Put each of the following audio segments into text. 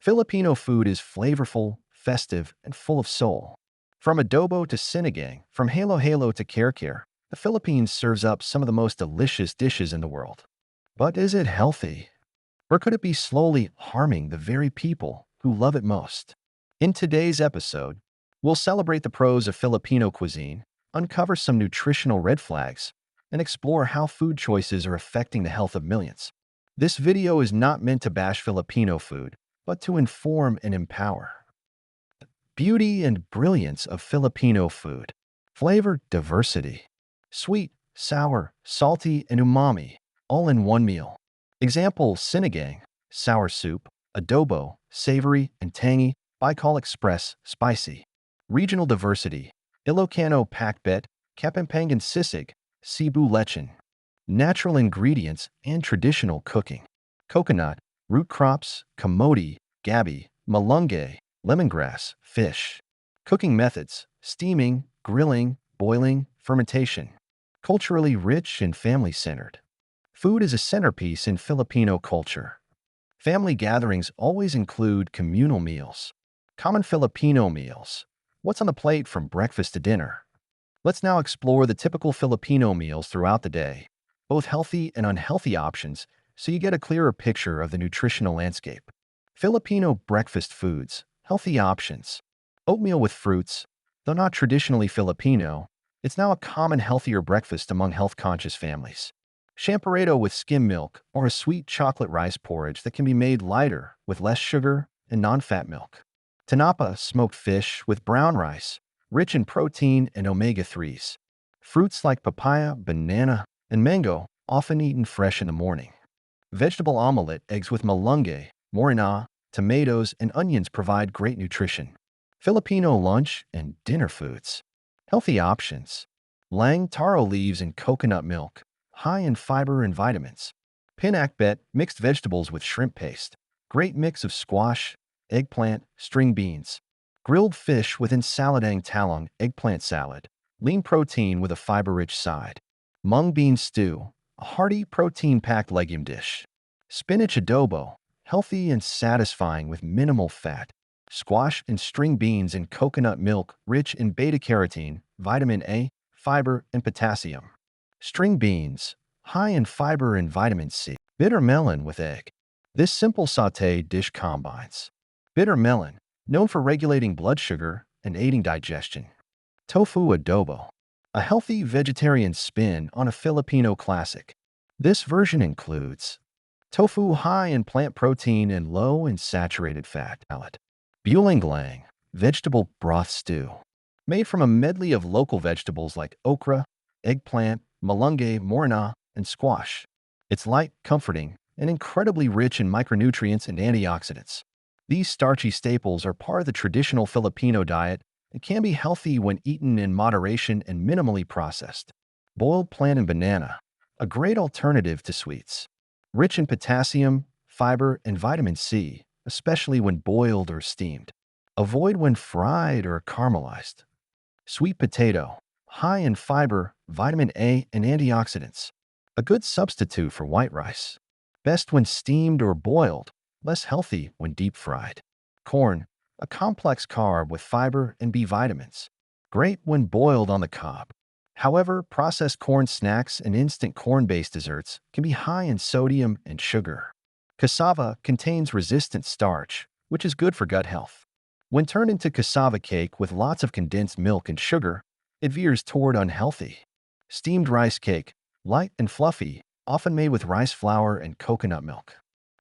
Filipino food is flavorful, festive, and full of soul. From adobo to sinigang, from halo-halo to kare-kare, the Philippines serves up some of the most delicious dishes in the world. But is it healthy? Or could it be slowly harming the very people who love it most? In today's episode, we'll celebrate the pros of Filipino cuisine, uncover some nutritional red flags, and explore how food choices are affecting the health of millions. This video is not meant to bash Filipino food, but to inform and empower. Beauty and brilliance of Filipino food. Flavor diversity. Sweet, sour, salty, and umami, all in one meal. Example, sinigang, sour soup, adobo, savory and tangy, Bicol Express, spicy. Regional diversity. Ilocano pakbet, Kapampangan sisig, Cebu lechon. Natural ingredients and traditional cooking. Coconut, root crops, kamote, gabi, malunggay, lemongrass, fish. Cooking methods: steaming, grilling, boiling, fermentation. Culturally rich and family-centered. Food is a centerpiece in Filipino culture. Family gatherings always include communal meals. Common Filipino meals. What's on the plate from breakfast to dinner? Let's now explore the typical Filipino meals throughout the day, both healthy and unhealthy options, so you get a clearer picture of the nutritional landscape. Filipino breakfast foods, healthy options. Oatmeal with fruits. Though not traditionally Filipino, it's now a common healthier breakfast among health-conscious families. Champorado with skim milk or a sweet chocolate rice porridge that can be made lighter with less sugar and non-fat milk. Tinapa, smoked fish with brown rice, rich in protein and omega-3s. Fruits like papaya, banana, and mango, often eaten fresh in the morning. Vegetable omelette, eggs with malunggay, morena, tomatoes, and onions provide great nutrition. Filipino lunch and dinner foods. Healthy options. Lang taro leaves and coconut milk, high in fiber and vitamins. Pinakbet, mixed vegetables with shrimp paste. Great mix of squash, eggplant, string beans. Grilled fish with ensaladang talong, eggplant salad. Lean protein with a fiber-rich side. Mung bean stew, a hearty, protein-packed legume dish. Spinach adobo, healthy and satisfying with minimal fat. Squash and string beans and coconut milk, rich in beta-carotene, vitamin A, fiber, and potassium. String beans, high in fiber and vitamin C. Bitter melon with egg. This simple sauté dish combines bitter melon, known for regulating blood sugar and aiding digestion. Tofu adobo, a healthy vegetarian spin on a Filipino classic. This version includes tofu high in plant protein and low in saturated fat. Bulanglang, vegetable broth stew. Made from a medley of local vegetables like okra, eggplant, malunggay, morena, and squash. It's light, comforting, and incredibly rich in micronutrients and antioxidants. These starchy staples are part of the traditional Filipino diet and can be healthy when eaten in moderation and minimally processed. Boiled plant and banana, a great alternative to sweets. Rich in potassium, fiber, and vitamin C, especially when boiled or steamed. Avoid when fried or caramelized. Sweet potato, high in fiber, vitamin A, and antioxidants. A good substitute for white rice. Best when steamed or boiled, less healthy when deep fried. Corn, a complex carb with fiber and B vitamins. Great when boiled on the cob. However, processed corn snacks and instant corn-based desserts can be high in sodium and sugar. Cassava contains resistant starch, which is good for gut health. When turned into cassava cake with lots of condensed milk and sugar, it veers toward unhealthy. Steamed rice cake, light and fluffy, often made with rice flour and coconut milk.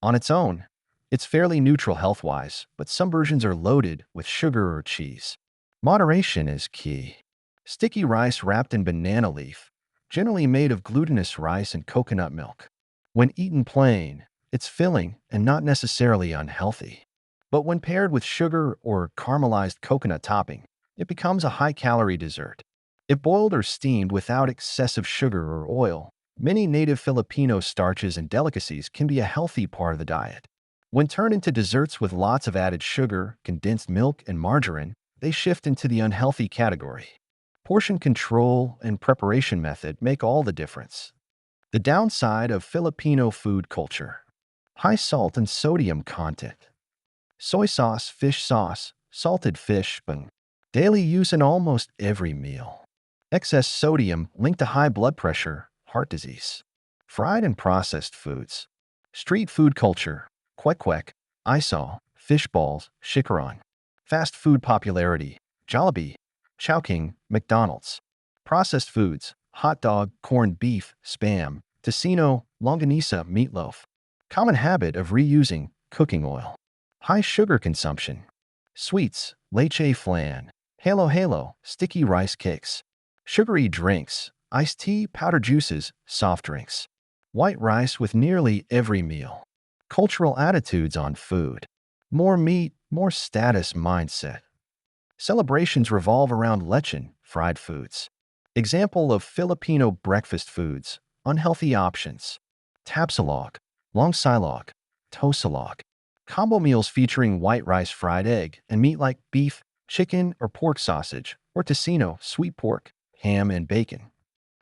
On its own, it's fairly neutral health-wise, but some versions are loaded with sugar or cheese. Moderation is key. Sticky rice wrapped in banana leaf, generally made of glutinous rice and coconut milk. When eaten plain, it's filling and not necessarily unhealthy. But when paired with sugar or caramelized coconut topping, it becomes a high-calorie dessert. If boiled or steamed without excessive sugar or oil, many native Filipino starches and delicacies can be a healthy part of the diet. When turned into desserts with lots of added sugar, condensed milk, and margarine, they shift into the unhealthy category. Portion control and preparation method make all the difference. The downside of Filipino food culture. High salt and sodium content. soy sauce, fish sauce, salted fish, and daily use in almost every meal. Excess sodium linked to high blood pressure, heart disease. Fried and processed foods. Street food culture, kwek-kwek, isal, fish balls, shikaron. Fast food popularity, Jollibee, Chowking, McDonald's. Processed foods, hot dog, corned beef, spam, tocino, longanisa, meatloaf. Common habit of reusing cooking oil. High sugar consumption. Sweets, leche flan, halo halo, sticky rice cakes. Sugary drinks, iced tea, powdered juices, soft drinks. White rice with nearly every meal. Cultural attitudes on food. More meat, more status mindset. Celebrations revolve around lechon, fried foods. Example of Filipino breakfast foods, unhealthy options. Tapsilog, long silog, tosilog. Combo meals featuring white rice, fried egg, and meat like beef, chicken, or pork sausage, or tocino, sweet pork, ham, and bacon.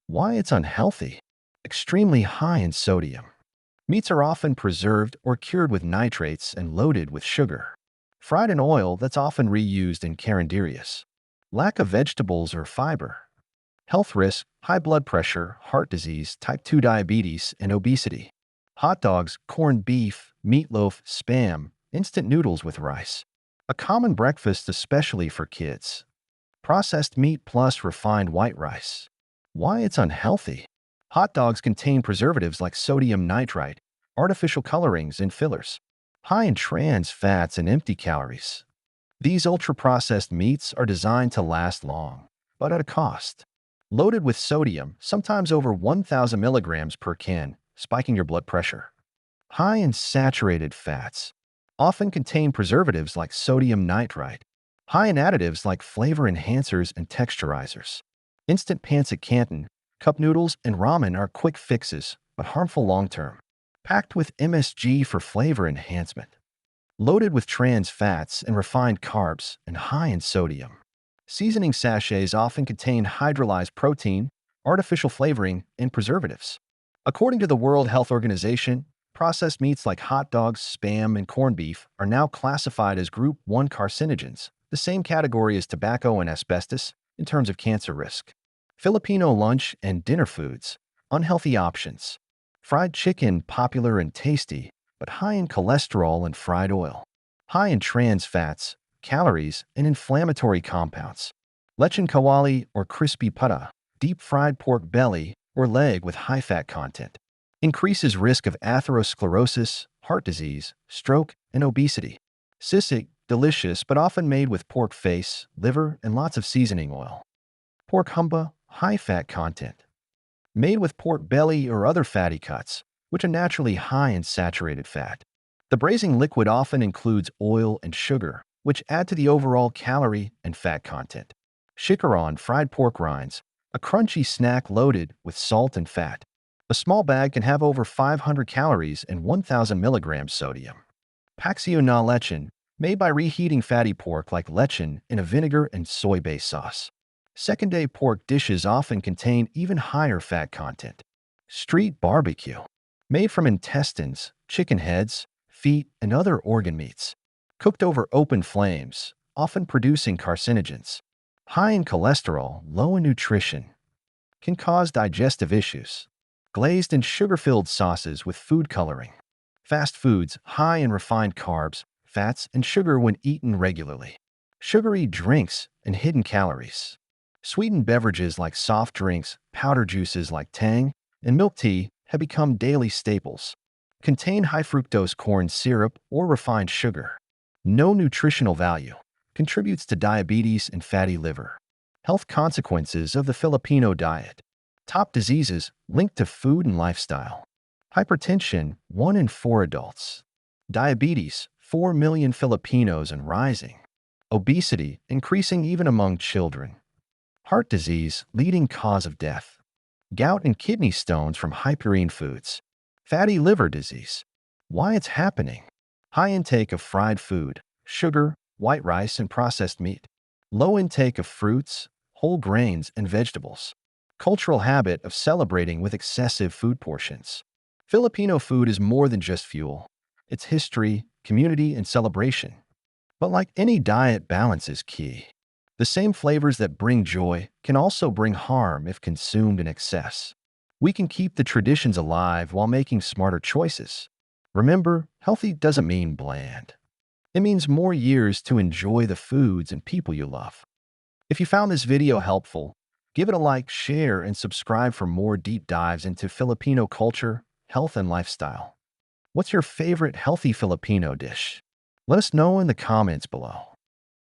Why it's unhealthy? Extremely high in sodium. Meats are often preserved or cured with nitrates and loaded with sugar. Fried in oil that's often reused in carinderias. Lack of vegetables or fiber. Health risk, high blood pressure, heart disease, type 2 diabetes, and obesity. Hot dogs, corned beef, meatloaf, spam, instant noodles with rice. A common breakfast especially for kids. Processed meat plus refined white rice. Why it's unhealthy? Hot dogs contain preservatives like sodium nitrite, artificial colorings, and fillers. High in trans fats and empty calories. These ultra-processed meats are designed to last long, but at a cost. Loaded with sodium, sometimes over 1,000 milligrams per can, spiking your blood pressure. High in saturated fats. Often contain preservatives like sodium nitrite. High in additives like flavor enhancers and texturizers. Instant pancit canton, cup noodles, and ramen are quick fixes, but harmful long-term. Packed with MSG for flavor enhancement. Loaded with trans fats and refined carbs, and high in sodium. Seasoning sachets often contain hydrolyzed protein, artificial flavoring, and preservatives. According to the World Health Organization, processed meats like hot dogs, spam, and corned beef are now classified as Group 1 carcinogens, the same category as tobacco and asbestos in terms of cancer risk. Filipino lunch and dinner foods, unhealthy options. Fried chicken, popular and tasty, but high in cholesterol and fried oil. High in trans fats, calories, and inflammatory compounds. Lechon kawali or crispy pata, deep-fried pork belly or leg with high fat content. Increases risk of atherosclerosis, heart disease, stroke, and obesity. Sisig, delicious but often made with pork face, liver, and lots of seasoning oil. Pork humba, high fat content. Made with pork belly or other fatty cuts, which are naturally high in saturated fat. The braising liquid often includes oil and sugar, which add to the overall calorie and fat content. Shikaron, fried pork rinds, a crunchy snack loaded with salt and fat. A small bag can have over 500 calories and 1,000 milligrams sodium. Paksio na lechon, made by reheating fatty pork like lechon in a vinegar and soy-based sauce. Second-day pork dishes often contain even higher fat content. Street barbecue, made from intestines, chicken heads, feet, and other organ meats. Cooked over open flames, often producing carcinogens. High in cholesterol, low in nutrition. Can cause digestive issues. Glazed and sugar-filled sauces with food coloring. Fast foods, high in refined carbs, fats, and sugar when eaten regularly. Sugary drinks and hidden calories. Sweetened beverages like soft drinks, powder juices like Tang, and milk tea have become daily staples. Contain high fructose corn syrup or refined sugar. No nutritional value. Contributes to diabetes and fatty liver. Health consequences of the Filipino diet. Top diseases linked to food and lifestyle. Hypertension, 1 in 4 adults. Diabetes, 4 million Filipinos and rising. Obesity, increasing even among children. Heart disease, leading cause of death. Gout and kidney stones from high-purine foods. Fatty liver disease. Why it's happening. High intake of fried food, sugar, white rice, and processed meat. Low intake of fruits, whole grains, and vegetables. Cultural habit of celebrating with excessive food portions. Filipino food is more than just fuel. It's history, community, and celebration. But like any diet, balance is key. The same flavors that bring joy can also bring harm if consumed in excess. We can keep the traditions alive while making smarter choices. Remember, healthy doesn't mean bland. It means more years to enjoy the foods and people you love. If you found this video helpful, give it a like, share, and subscribe for more deep dives into Filipino culture, health, and lifestyle. What's your favorite healthy Filipino dish? Let us know in the comments below.